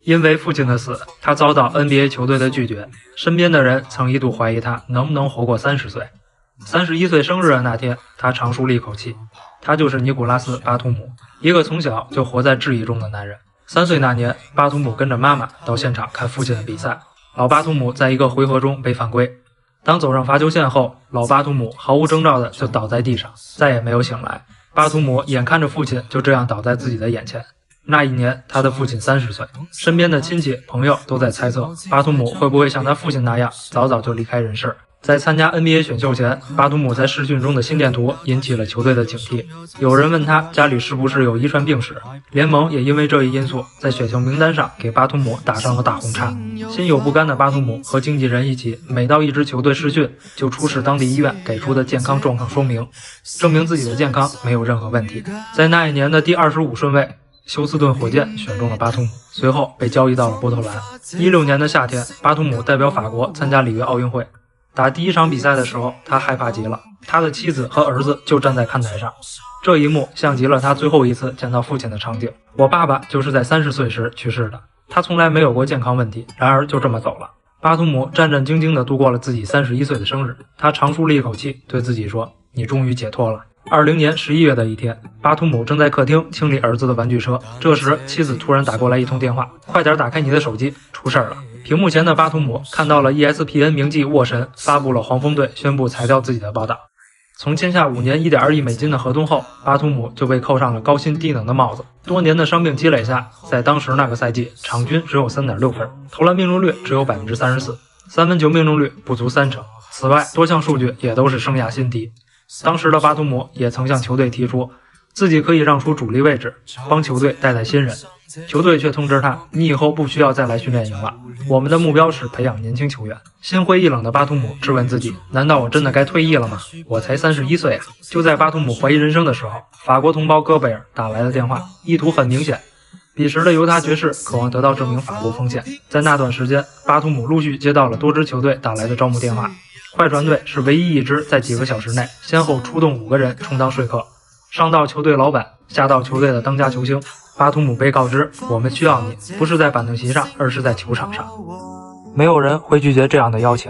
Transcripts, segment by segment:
因为父亲的死，他遭到 NBA 球队的拒绝，身边的人曾一度怀疑他能不能活过30岁。31岁生日的那天，他长舒了一口气。他就是尼古拉斯·巴图姆，一个从小就活在质疑中的男人。3岁那年，巴图姆跟着妈妈到现场看父亲的比赛。老巴图姆在一个回合中被犯规，当走上罚球线后，老巴图姆毫无征兆的就倒在地上，再也没有醒来。巴图姆眼看着父亲就这样倒在自己的眼前。那一年，他的父亲30岁，身边的亲戚朋友都在猜测巴图姆会不会像他父亲那样早早就离开人世。在参加 NBA 选秀前，巴图姆在试训中的心电图引起了球队的警惕。有人问他家里是不是有遗传病史，联盟也因为这一因素在选秀名单上给巴图姆打上了大红叉。心有不甘的巴图姆和经纪人一起，每到一支球队试训就出示当地医院给出的健康状况说明，证明自己的健康没有任何问题。在那一年的第25顺位，休斯顿火箭选中了巴图姆，随后被交易到了波特兰。16年的夏天，巴图姆代表法国参加里约奥运会。打第一场比赛的时候，他害怕极了，他的妻子和儿子就站在看台上。这一幕像极了他最后一次见到父亲的场景。我爸爸就是在30岁时去世的，他从来没有过健康问题，然而就这么走了。巴图姆战战兢兢地度过了自己31岁的生日，他长舒了一口气，对自己说：“你终于解脱了。”20年11月的一天，巴图姆正在客厅清理儿子的玩具车，这时妻子突然打过来一通电话：“快点打开你的手机，出事了！”屏幕前的巴图姆看到了 ESPN 名记沃神发布了黄蜂队宣布裁掉自己的报道。从签下5年1.2亿美金的合同后，巴图姆就被扣上了高薪低能的帽子。多年的伤病积累下，在当时那个赛季，场均只有 3.6 分，投篮命中率只有 34%， 三分球命中率不足30%。此外，多项数据也都是生涯新低。当时的巴图姆也曾向球队提出，自己可以让出主力位置，帮球队带新人。球队却通知他，你以后不需要再来训练营了，我们的目标是培养年轻球员。心灰意冷的巴图姆质问自己，难道我真的该退役了吗？我才31岁啊！就在巴图姆怀疑人生的时候，法国同胞戈贝尔打来了电话，意图很明显，彼时的犹他爵士渴望得到这名法国锋线。在那段时间，巴图姆陆续接到了多支球队打来的招募电话，快船队是唯一一支在几个小时内先后出动5个人充当说客，上到球队老板，下到球队的当家球星。巴图姆被告知，我们需要你，不是在板凳席上，而是在球场上。没有人会拒绝这样的邀请。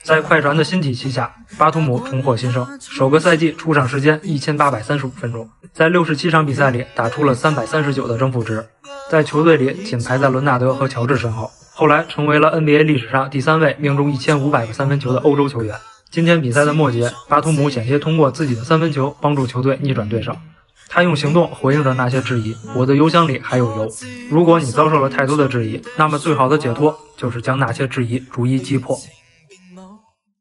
在快船的新体系下，巴图姆重获新生，首个赛季出场时间1835分钟，在67场比赛里打出了339的正负值，在球队里仅排在伦纳德和乔治身后。后来成为了 NBA 历史上第3位命中1500个三分球的欧洲球员。今天比赛的末节，巴图姆险些通过自己的三分球帮助球队逆转对手。他用行动回应着那些质疑，我的邮箱里还有油。如果你遭受了太多的质疑，那么最好的解脱就是将那些质疑逐一击破。